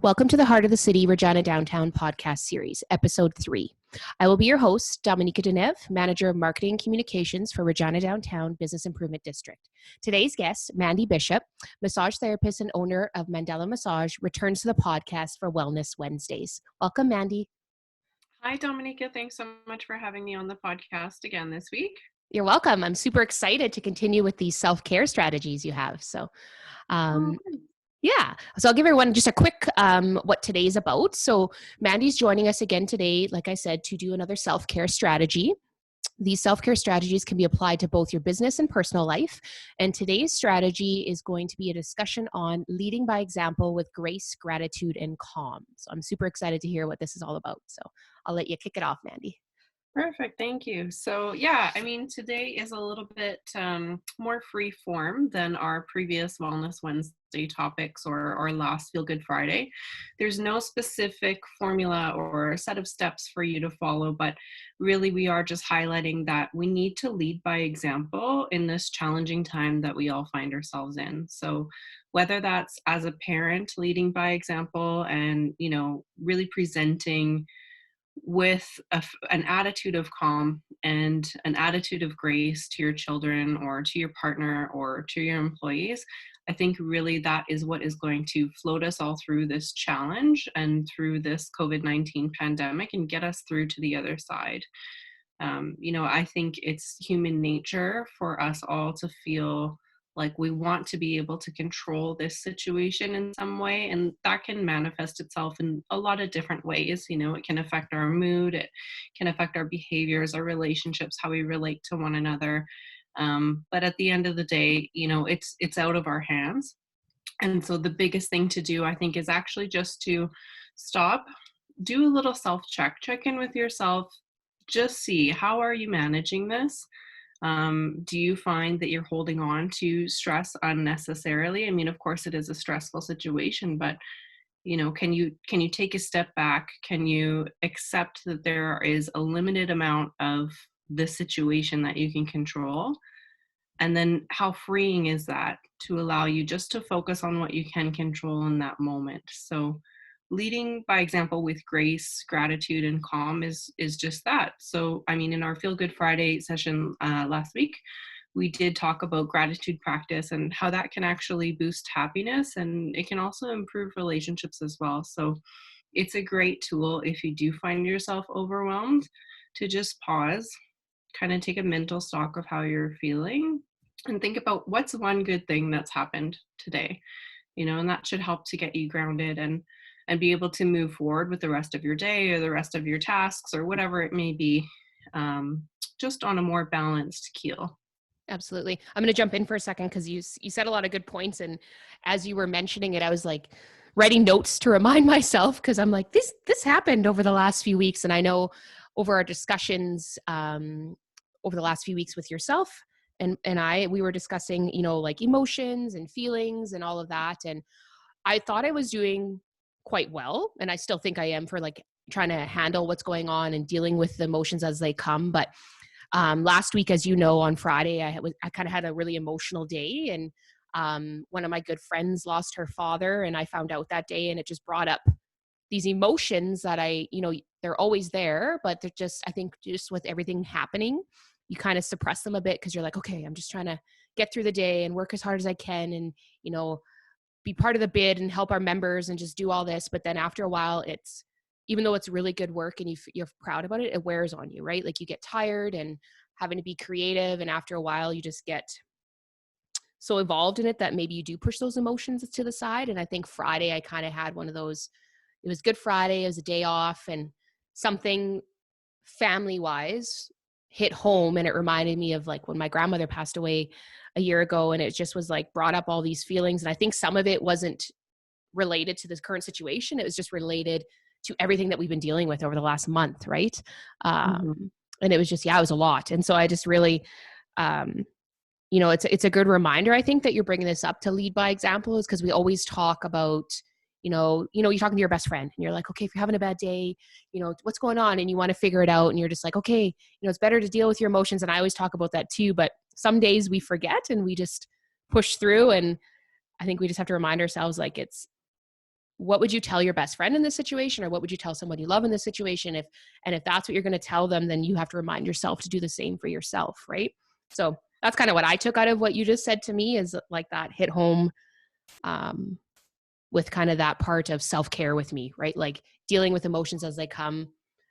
Welcome to the Heart of the City, Regina Downtown podcast series, episode 3. I will be your host, Dominika Deneve, Manager of Marketing and Communications for Regina Downtown Business Improvement District. Today's guest, Mandy Bishop, massage therapist and owner of Mandala Massage, returns to the podcast for Wellness Wednesdays. Welcome, Mandy. Hi, Dominika. Thanks so much for having me on the podcast again this week. You're welcome. I'm super excited to continue with these self-care strategies you have. Yeah. So I'll give everyone just a quick what today's about. So Mandy's joining us again today, like I said, to do another self-care strategy. These self-care strategies can be applied to both your business and personal life. And today's strategy is going to be a discussion on leading by example with grace, gratitude, and calm. So I'm super excited to hear what this is all about. So I'll let you kick it off, Mandy. Perfect. Thank you. So today is a little bit more free form than our previous Wellness Wednesday topics or last Feel Good Friday. There's no specific formula or set of steps for you to follow, but really we are just highlighting that we need to lead by example in this challenging time that we all find ourselves in. So whether that's as a parent leading by example and, really presenting with an attitude of calm and an attitude of grace to your children or to your partner or to your employees, I think really that is what is going to float us all through this challenge and through this COVID-19 pandemic and get us through to the other side. I think it's human nature for us all to feel like we want to be able to control this situation in some way, and that can manifest itself in a lot of different ways. It can affect our mood, it can affect our behaviors, our relationships, how we relate to one another. But at the end of the day, it's out of our hands. And so the biggest thing to do, I think, is actually just to stop, do a little self-check, check in with yourself, just see how are you managing this. Do you find that you're holding on to stress unnecessarily? I mean, of course, it is a stressful situation, but can you take a step back? Can you accept that there is a limited amount of the situation that you can control? And then how freeing is that to allow you just to focus on what you can control in that moment? So leading by example with grace, gratitude, and calm is just that. So, in our Feel Good Friday session last week, we did talk about gratitude practice and how that can actually boost happiness, and it can also improve relationships as well. So it's a great tool if you do find yourself overwhelmed to just pause, kind of take a mental stock of how you're feeling and think about what's one good thing that's happened today, and that should help to get you grounded and be able to move forward with the rest of your day or the rest of your tasks or whatever it may be, just on a more balanced keel. Absolutely. I'm going to jump in for a second because you said a lot of good points. And as you were mentioning it, I was like writing notes to remind myself because I'm like, this happened over the last few weeks. And I know over our discussions over the last few weeks with yourself and we were discussing, like emotions and feelings and all of that. And I thought I was doing quite well. And I still think I am for like trying to handle what's going on and dealing with the emotions as they come. But last week, as you know, on Friday, I kind of had a really emotional day. And one of my good friends lost her father. And I found out that day, and it just brought up these emotions that they're always there, but they're just, I think just with everything happening, you kind of suppress them a bit because you're like, okay, I'm just trying to get through the day and work as hard as I can. And, be part of the bid and help our members and just do all this. But then after a while, even though it's really good work and you're proud about it, it wears on you, right? Like you get tired and having to be creative. And after a while, you just get so involved in it that maybe you do push those emotions to the side. And I think Friday, I kind of had one of those, it was Good Friday, it was a day off, and something family-wise hit home. And it reminded me of like when my grandmother passed away a year ago, and it just was like brought up all these feelings. And I think some of it wasn't related to this current situation. It was just related to everything that we've been dealing with over the last month. Right. And it was just, it was a lot. And so I just really, it's a good reminder, I think, that you're bringing this up to lead by example, is because we always talk about, you're talking to your best friend and you're like, okay, if you're having a bad day, what's going on? And you want to figure it out. And you're just like, okay, it's better to deal with your emotions. And I always talk about that too, but some days we forget and we just push through. And I think we just have to remind ourselves, like, it's what would you tell your best friend in this situation? Or what would you tell someone you love in this situation? If that's what you're going to tell them, then you have to remind yourself to do the same for yourself. Right. So that's kind of what I took out of what you just said to me, is like that hit home, with kind of that part of self-care with me, right? Like dealing with emotions as they come,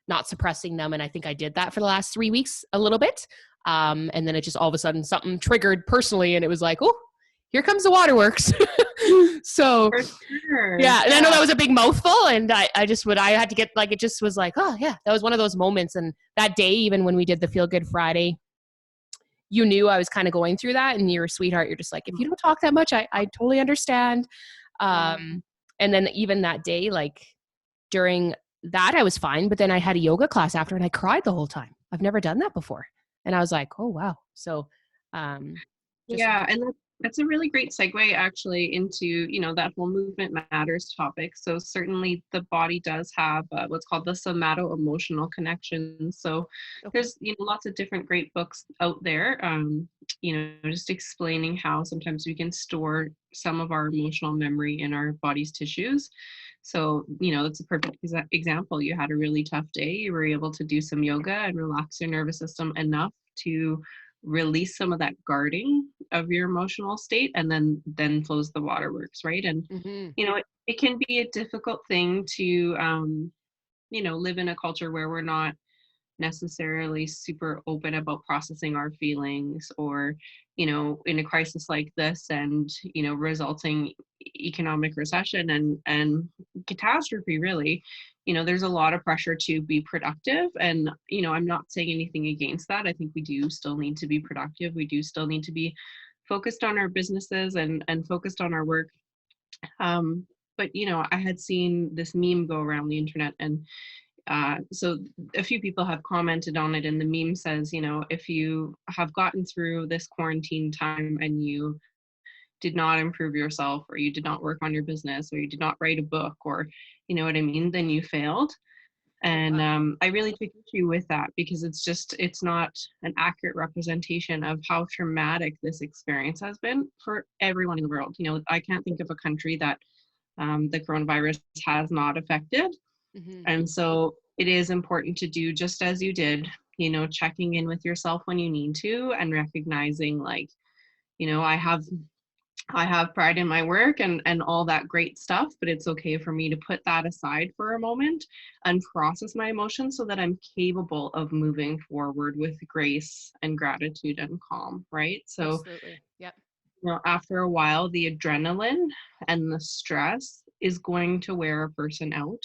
not suppressing them. And I think I did that for the last 3 weeks a little bit. And then it just all of a sudden something triggered personally, and it was like, oh, here comes the waterworks. So For sure. yeah. And I know Yeah. that was a big mouthful, and I had to get, like, it just was like, oh yeah, that was one of those moments. And that day, even when we did the Feel Good Friday, you knew I was kind of going through that, and you're a sweetheart. You're just like, if you don't talk that much, I totally understand. Yeah. And then even that day, like during that, I was fine, but then I had a yoga class after, and I cried the whole time. I've never done that before. And I was like, oh, wow. So, just, Yeah, and that's a really great segue actually into, that whole movement matters topic. So certainly the body does have what's called the somato-emotional connection. So okay. there's, lots of different great books out there, just explaining how sometimes we can store some of our emotional memory in our body's tissues. So, that's a perfect example. You had a really tough day. You were able to do some yoga and relax your nervous system enough to release some of that guarding of your emotional state, and then flows the waterworks, right? And Mm-hmm. it can be a difficult thing to live in a culture where we're not necessarily super open about processing our feelings, or in a crisis like this, and resulting economic recession and catastrophe, really. There's a lot of pressure to be productive, and I'm not saying anything against that. I think we do still need to be productive. We do still need to be focused on our businesses and focused on our work. But I had seen this meme go around the internet, and so a few people have commented on it, and the meme says, if you have gotten through this quarantine time and you did not improve yourself, or you did not work on your business, or you did not write a book, or you know what I mean, then you failed. Oh, And wow. I really take issue with that, because it's not an accurate representation of how traumatic this experience has been for everyone in the world. I can't think of a country that the coronavirus has not affected. Mm-hmm. And so it is important to do just as you did, checking in with yourself when you need to, and recognizing, like, I have pride in my work and all that great stuff, but it's okay for me to put that aside for a moment and process my emotions, so that I'm capable of moving forward with grace and gratitude and calm, right? So, Absolutely. Yep. after a while, the adrenaline and the stress is going to wear a person out.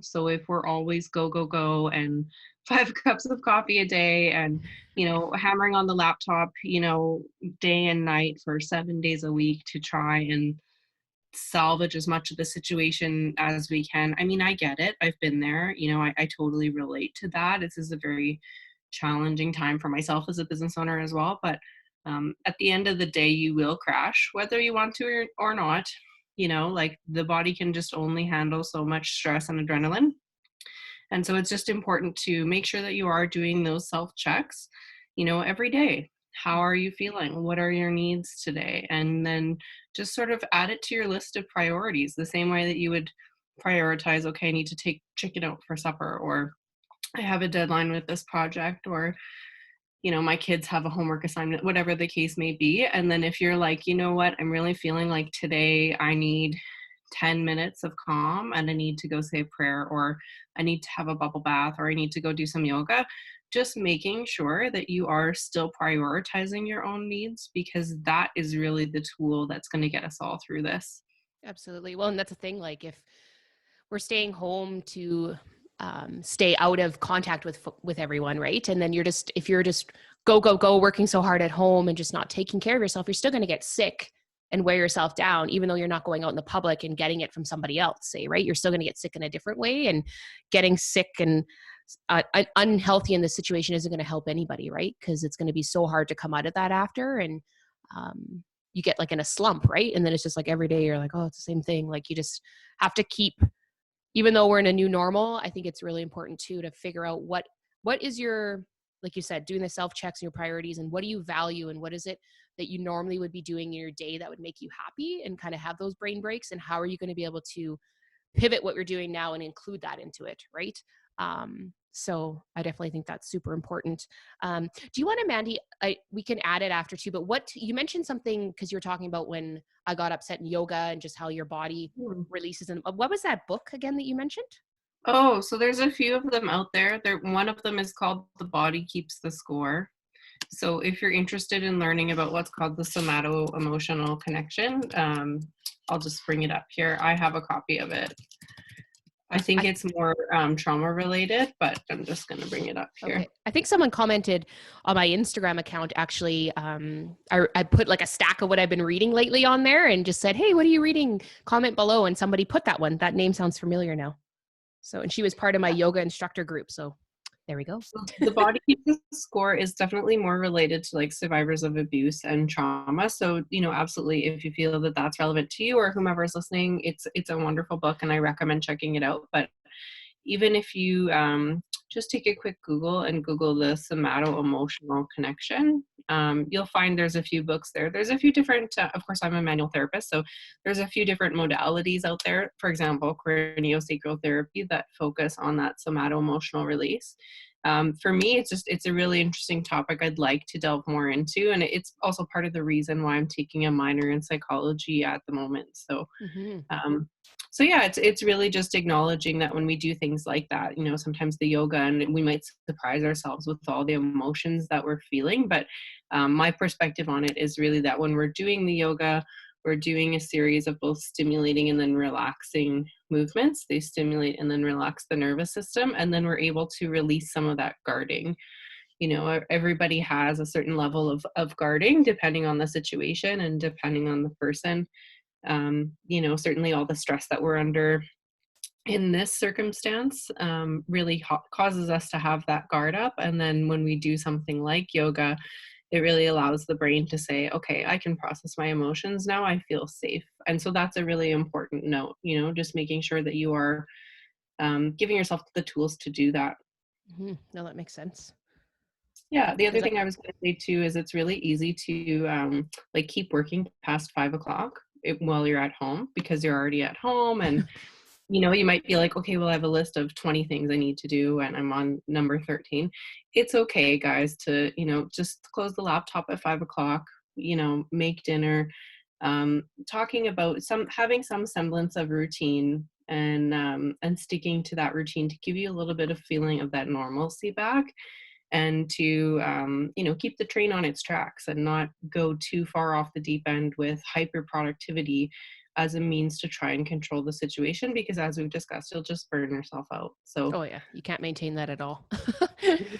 So if we're always go, go, go, and 5 cups of coffee a day, and, hammering on the laptop, day and night for 7 days a week to try and salvage as much of the situation as we can. I mean, I get it. I've been there. I totally relate to that. This is a very challenging time for myself as a business owner as well. But at the end of the day, you will crash, whether you want to or not. Like, the body can just only handle so much stress and adrenaline. And so it's just important to make sure that you are doing those self checks, every day. How are you feeling? What are your needs today? And then just sort of add it to your list of priorities, the same way that you would prioritize, okay, I need to take chicken out for supper, or I have a deadline with this project, or my kids have a homework assignment, whatever the case may be. And then if you're like, you know what, I'm really feeling like today I need 10 minutes of calm, and I need to go say a prayer, or I need to have a bubble bath, or I need to go do some yoga, just making sure that you are still prioritizing your own needs, because that is really the tool that's going to get us all through this. Absolutely. Well, and that's the thing, like if we're staying home to stay out of contact with everyone, right? And then if you're just go go go working so hard at home and just not taking care of yourself, you're still going to get sick and wear yourself down, even though you're not going out in the public and getting it from somebody else, say, right? You're still going to get sick in a different way, and getting sick and unhealthy in this situation isn't going to help anybody, right? Because it's going to be so hard to come out of that after, and you get like in a slump, right? And then it's just like every day you're like, oh, it's the same thing. Like you just have to keep, even though we're in a new normal, I think it's really important too to figure out what is your, like you said, doing the self checks and your priorities, and what do you value, and what is it that you normally would be doing in your day that would make you happy and kind of have those brain breaks? And how are you going to be able to pivot what you're doing now and include that into it, right? So I definitely think that's super important. Do you want to, Mandy, we can add it after too, but what you mentioned something, because you were talking about when I got upset in yoga and just how your body releases. And what was that book again that you mentioned? Oh, so there's a few of them out there. One of them is called The Body Keeps the Score. So if you're interested in learning about what's called the somato-emotional connection, I'll just bring it up here. I have a copy of it. I think it's more trauma related, but I'm just going to bring it up here. Okay. I think someone commented on my Instagram account, actually. I put like a stack of what I've been reading lately on there and just said, hey, what are you reading? Comment below. And somebody put that one. That name sounds familiar now. So, and she was part of my yoga instructor group. So there we go. So The Body Keeps the Score is definitely more related to like survivors of abuse and trauma. So, absolutely, if you feel that that's relevant to you or whomever is listening, it's a wonderful book and I recommend checking it out. But even if you just take a quick Google and Google the somato-emotional connection, you'll find there's a few books there. There's a few different, of course, I'm a manual therapist, so there's a few different modalities out there. For example, craniosacral therapy that focus on that somato-emotional release. For me, it's a really interesting topic I'd like to delve more into. And it's also part of the reason why I'm taking a minor in psychology at the moment. So, so yeah, it's really just acknowledging that when we do things like that, sometimes the yoga, and we might surprise ourselves with all the emotions that we're feeling. But my perspective on it is really that when we're doing the yoga, we're doing a series of both stimulating and then relaxing movements. They stimulate and then relax the nervous system, and then we're able to release some of that guarding. Everybody has a certain level of guarding depending on the situation and depending on the person. Certainly all the stress that we're under in this circumstance really causes us to have that guard up. And then when we do something like yoga, it really allows the brain to say, okay, I can process my emotions now. I feel safe. And so that's a really important note, just making sure that you are giving yourself the tools to do that. No, that makes sense. Yeah. The other thing I was going to say too is it's really easy to keep working past 5 o'clock while you're at home, because you're already at home and you might be like, okay, well, I have a list of 20 things I need to do and I'm on number 13. It's okay, guys, to, just close the laptop at 5 o'clock, make dinner, talking about having some semblance of routine and sticking to that routine to give you a little bit of feeling of that normalcy back, and to keep the train on its tracks and not go too far off the deep end with hyper productivity as a means to try and control the situation, because as we've discussed, you'll just burn yourself out. So oh yeah, you can't maintain that at all. Hence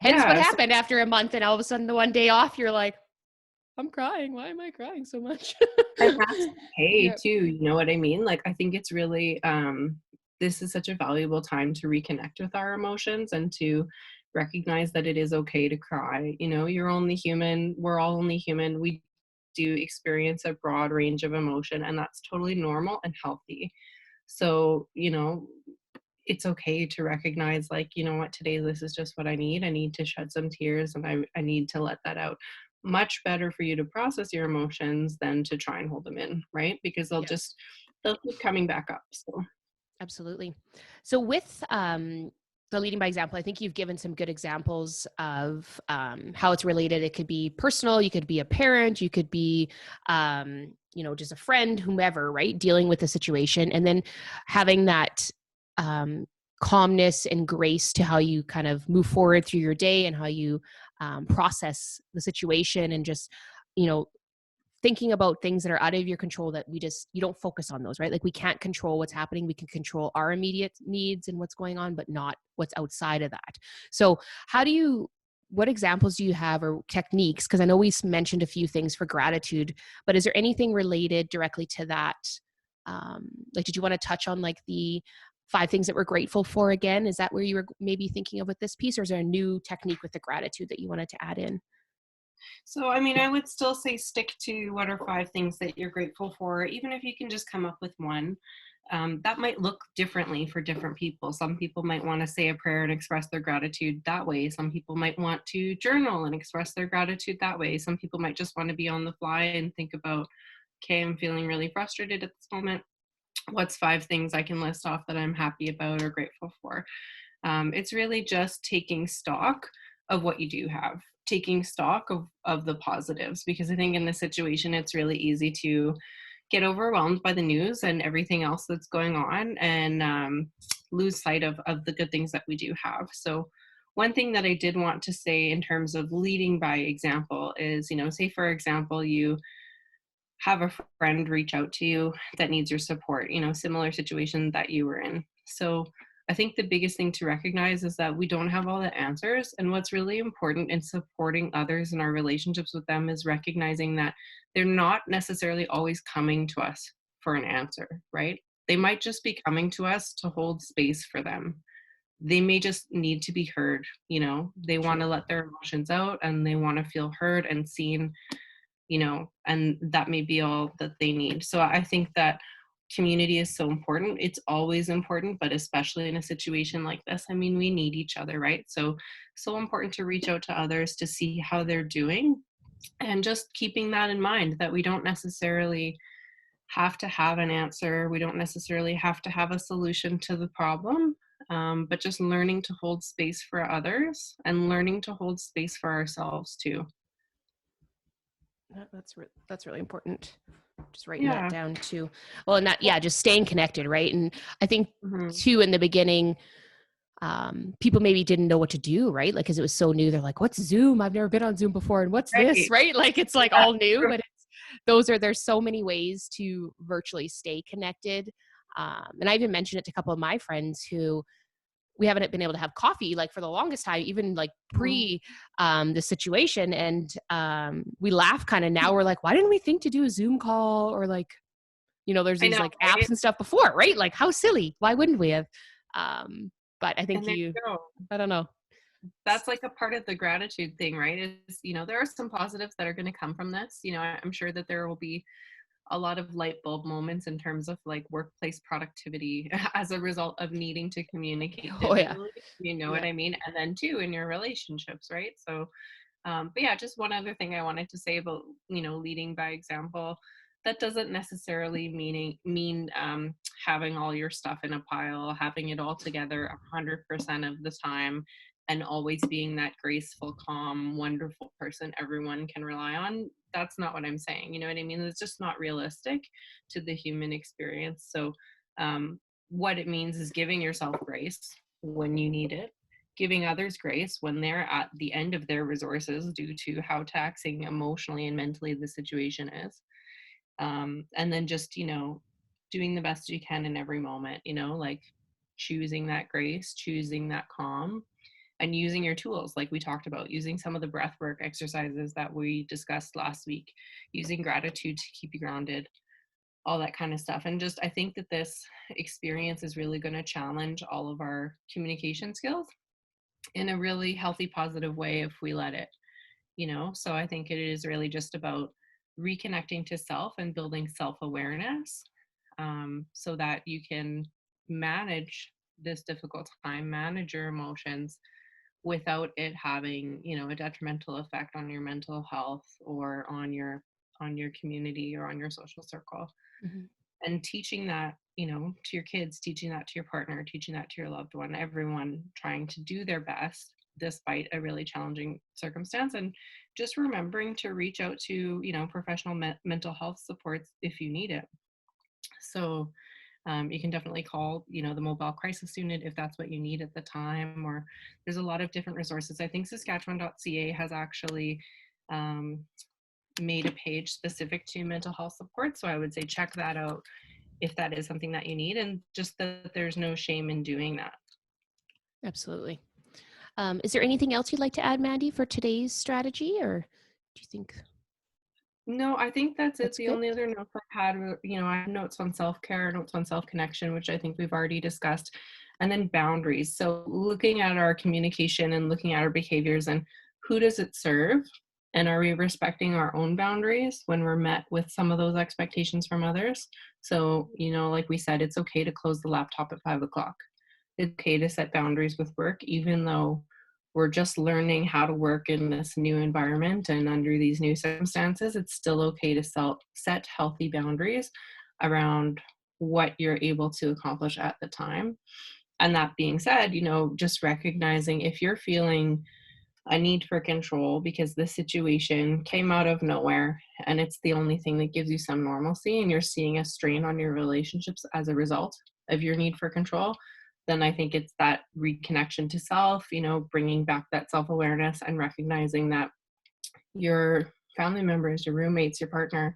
what yeah, happened after a month, and all of a sudden the one day off, you're like, I'm crying. Why am I crying so much? and that's okay Yeah. too, you know what I mean? Like, I think it's really this is such a valuable time to reconnect with our emotions and to recognize that it is okay to cry. You're only human, we're all only human. We do experience a broad range of emotion, and that's totally normal and healthy. So, it's okay to recognize, like, you know what, today this is just what I need to shed some tears, and I need to let that out. Much better for you to process your emotions than to try and hold them in, right? Because they'll keep coming back up. So Absolutely. So with the leading by example, I think you've given some good examples of how it's related. It could be personal, you could be a parent, you could be, just a friend, whomever, right? Dealing with the situation, and then having that calmness and grace to how you kind of move forward through your day and how you process the situation, and just, thinking about things that are out of your control, that you don't focus on those, right? Like, we can't control what's happening. We can control our immediate needs and what's going on, but not what's outside of that. So what examples do you have, or techniques? Because I know we mentioned a few things for gratitude, but is there anything related directly to that? Did you want to touch on like the 5 things that we're grateful for again? Is that where you were maybe thinking of with this piece, or is there a new technique with the gratitude that you wanted to add in? So, I mean, I would still say stick to what are 5 things that you're grateful for, even if you can just come up with one. That might look differently for different people. Some people might want to say a prayer and express their gratitude that way. Some people might want to journal and express their gratitude that way. Some people might just want to be on the fly and think about, okay, I'm feeling really frustrated at this moment. What's 5 things I can list off that I'm happy about or grateful for? It's really just taking stock of what you do have, taking stock of the positives, because I think in this situation, it's really easy to get overwhelmed by the news and everything else that's going on, and lose sight of the good things that we do have. So one thing that I did want to say in terms of leading by example is, say for example, you have a friend reach out to you that needs your support, similar situation that you were in. So I think the biggest thing to recognize is that we don't have all the answers. And what's really important in supporting others in our relationships with them is recognizing that they're not necessarily always coming to us for an answer, right? They might just be coming to us to hold space for them. They may just need to be heard, they want to True. let their emotions out and they want to feel heard and seen, and that may be all that they need. So I think that community is so important. It's always important, but especially in a situation like this, I mean, we need each other, right? So important to reach out to others to see how they're doing, and just keeping that in mind that we don't necessarily have to have an answer. We don't necessarily have to have a solution to the problem, but just learning to hold space for others and learning to hold space for ourselves too. That's really important. Just writing that Yeah. down too. Well, and that, yeah, just staying connected, right? And I think Mhm. too, in the beginning, people maybe didn't know what to do, right? Like, because it was so new. They're like, "What's Zoom? I've never been on Zoom before, and what's this?" Right. Right? Like, it's like Yeah. all new, but there's so many ways to virtually stay connected. And I even mentioned it to a couple of my friends who we haven't been able to have coffee like for the longest time, even like Mhm. pre the situation. And we laugh kind of now. We're like, why didn't we think to do a Zoom call, or like, there's I these know, like right? apps and stuff before, right? Like, how silly. Why wouldn't we have? But I think And there you go. I don't know. That's like a part of the gratitude thing, right? Is, there are some positives that are going to come from this. I'm sure that there will be a lot of light bulb moments in terms of like workplace productivity as a result of needing to communicate Oh yeah. digitally. You know what Yeah. I mean? And then too in your relationships, right? So, but yeah, just one other thing I wanted to say about, leading by example. That doesn't necessarily mean having all your stuff in a pile, having it all together 100% of the time, and always being that graceful, calm, wonderful person everyone can rely on. That's not what I'm saying. You know what I mean? It's just not realistic to the human experience. So, what it means is giving yourself grace when you need it, giving others grace when they're at the end of their resources due to how taxing emotionally and mentally the situation is. And then just, doing the best you can in every moment, like choosing that grace, choosing that calm, and using your tools like we talked about, using some of the breath work exercises that we discussed last week, using gratitude to keep you grounded, all that kind of stuff. And just, I think that this experience is really going to challenge all of our communication skills in a really healthy, positive way if we let it, So I think it is really just about reconnecting to self and building self awareness, so that you can manage this difficult time, manage your emotions without it having, a detrimental effect on your mental health or on your community or on your social circle. Mhm. And teaching that, to your kids, teaching that to your partner, teaching that to your loved one, everyone trying to do their best despite a really challenging circumstance, and just remembering to reach out to, professional mental health supports if you need it. So you can definitely call, the mobile crisis unit if that's what you need at the time, or there's a lot of different resources. I think Saskatchewan.ca has actually um, made a page specific to mental health support. So I would say check that out if that is something that you need, and just that there's no shame in doing that. Absolutely. Is there anything else you'd like to add, Mandy, for today's strategy, or do you think No, I think that's it. that's The good? only other notes I had were, I have notes on self-care, notes on self-connection, which I think we've already discussed, and then boundaries. So looking at our communication and looking at our behaviors and who does it serve And are we respecting our own boundaries when we're met with some of those expectations from others? So, like we said, it's okay to close the laptop at 5 o'clock. It's okay to set boundaries with work, even though we're just learning how to work in this new environment and under these new circumstances. It's still okay to set healthy boundaries around what you're able to accomplish at the time. And that being said, just recognizing if you're feeling a need for control because the situation came out of nowhere and it's the only thing that gives you some normalcy, and you're seeing a strain on your relationships as a result of your need for control, then I think it's that reconnection to self, bringing back that self-awareness and recognizing that your family members, your roommates, your partner,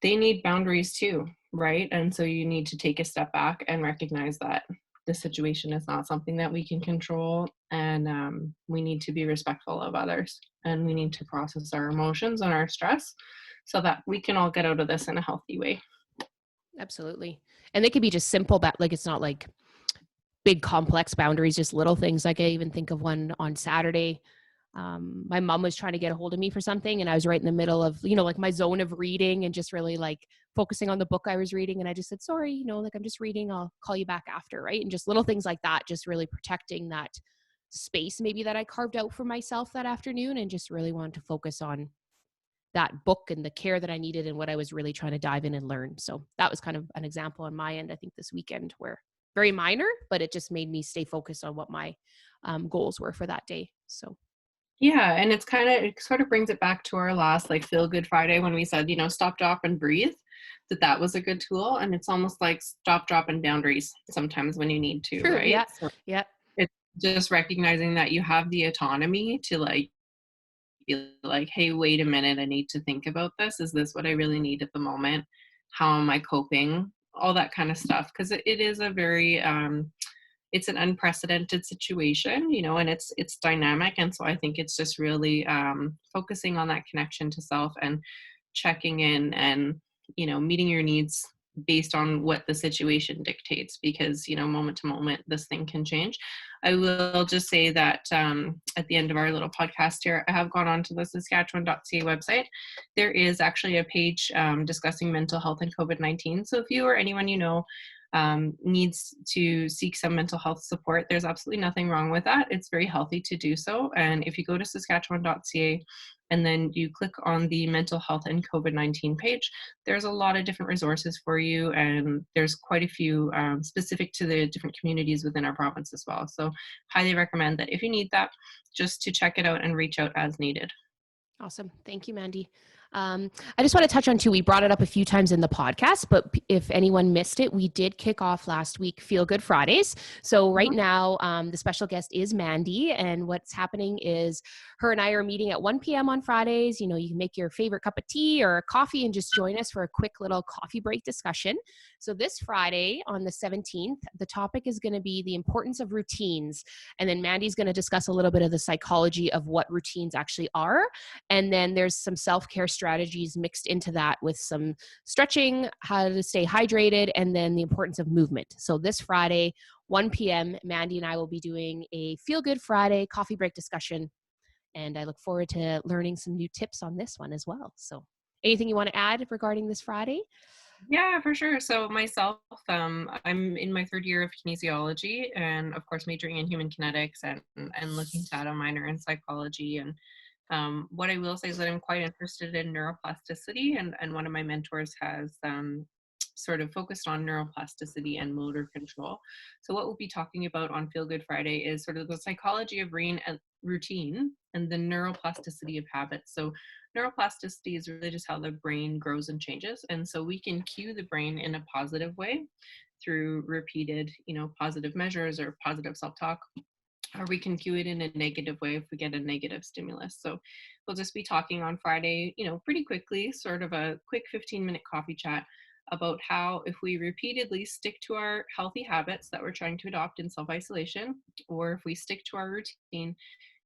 they need boundaries too, right? And so you need to take a step back and recognize that the situation is not something that we can control, and we need to be respectful of others, and we need to process our emotions and our stress so that we can all get out of this in a healthy way. Absolutely. And they could be just simple, like it's not like big complex boundaries, just little things. Like I even think of one on Saturday. My mom was trying to get a hold of me for something, and I was right in the middle of, like my zone of reading and just really like focusing on the book I was reading. And I just said, sorry, like I'm just reading, I'll call you back after. Right. And just little things like that, just really protecting that space maybe that I carved out for myself that afternoon, and just really wanted to focus on that book and the care that I needed and what I was really trying to dive in and learn. So that was kind of an example on my end, I think this weekend, where very minor, but it just made me stay focused on what my goals were for that day. So Yeah, and it sort of brings it back to our last like feel good Friday when we said, stop, drop, and breathe. That was a good tool, and it's almost like stop, drop, and boundaries sometimes when you need to, true. right? Yeah. So Yeah. it's just recognizing that you have the autonomy to like be like, hey, wait a minute, I need to think about this. Is this what I really need at the moment? How am I coping? All that kind of stuff. Because it is a very it's an unprecedented situation, and it's dynamic. And so I think it's just really focusing on that connection to self and checking in and, meeting your needs based on what the situation dictates, because, moment to moment, this thing can change. I will just say that at the end of our little podcast here, I have gone on to the Saskatchewan.ca website. There is actually a page discussing mental health and COVID-19. So if you or anyone needs to seek some mental health support, there's absolutely nothing wrong with that. It's very healthy to do so. And if you go to Saskatchewan.ca and then you click on the mental health and COVID-19 page, there's a lot of different resources for you. And there's quite a few specific to the different communities within our province as well. So highly recommend that if you need that, just to check it out and reach out as needed. Awesome. Thank you, Mandy. I just want to touch on too, we brought it up a few times in the podcast, but if anyone missed it, we did kick off last week Feel Good Fridays. So right now, the special guest is Mandy, and what's happening is her and I are meeting at 1 p.m. on Fridays. You can make your favorite cup of tea or coffee and just join us for a quick little coffee break discussion. So this Friday on the 17th, the topic is going to be the importance of routines. And then Mandy's going to discuss a little bit of the psychology of what routines actually are. And then there's some self-care strategies mixed into that with some stretching, how to stay hydrated, and then the importance of movement. So this Friday, 1 p.m., Mandy and I will be doing a Feel Good Friday coffee break discussion. And I look forward to learning some new tips on this one as well. So anything you want to add regarding this Friday? Yeah, for sure. So myself, I'm in my third year of kinesiology, and of course majoring in human kinetics and looking to add a minor in psychology. And what I will say is that I'm quite interested in neuroplasticity, and one of my mentors has sort of focused on neuroplasticity and motor control. So what we'll be talking about on Feel Good Friday is sort of the psychology of routine and the neuroplasticity of habits. So neuroplasticity is really just how the brain grows and changes. And so we can cue the brain in a positive way through repeated, positive measures or positive self-talk, or we can cue it in a negative way if we get a negative stimulus. So we'll just be talking on Friday, pretty quickly, sort of a quick 15-minute coffee chat about how if we repeatedly stick to our healthy habits that we're trying to adopt in self-isolation, or if we stick to our routine,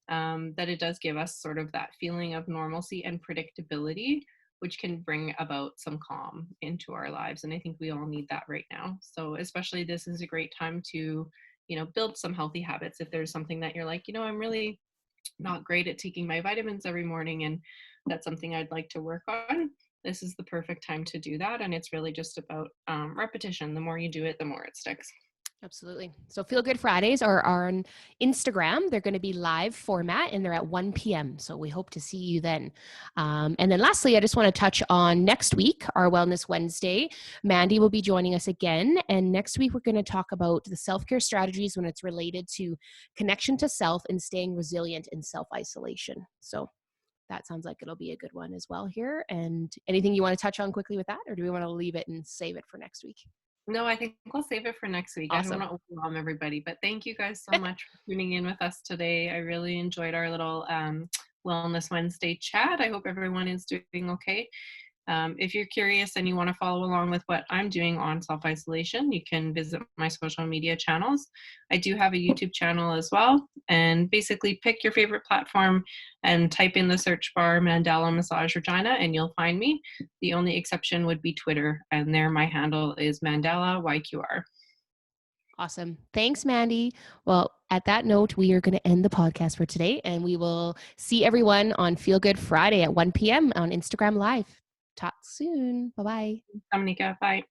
that it does give us sort of that feeling of normalcy and predictability, which can bring about some calm into our lives. And I think we all need that right now. So especially this is a great time to, build some healthy habits. If there's something that you're like, I'm really not great at taking my vitamins every morning, and that's something I'd like to work on. This is the perfect time to do that. And it's really just about repetition. The more you do it, the more it sticks. Absolutely. So Feel Good Fridays are on Instagram. They're going to be live format and they're at 1 p.m. So we hope to see you then. And then lastly, I just want to touch on next week, our Wellness Wednesday. Mandy will be joining us again. And next week, we're going to talk about the self-care strategies when it's related to connection to self and staying resilient in self-isolation. So that sounds like it'll be a good one as well here. And anything you want to touch on quickly with that, or do we want to leave it and save it for next week? No, I think we'll save it for next week. I don't Awesome. want to overwhelm everybody, but thank you guys so much for tuning in with us today. I really enjoyed our little Wellness Wednesday chat. I hope everyone is doing okay. If you're curious and you want to follow along with what I'm doing on self-isolation, you can visit my social media channels. I do have a YouTube channel as well. And basically pick your favorite platform and type in the search bar Mandala Massage Regina and you'll find me. The only exception would be Twitter. And there my handle is Mandala YQR. Awesome. Thanks, Mandy. Well, at that note, we are going to end the podcast for today, and we will see everyone on Feel Good Friday at 1 p.m. on Instagram Live. Talk soon. Bye-bye. Dominica, bye.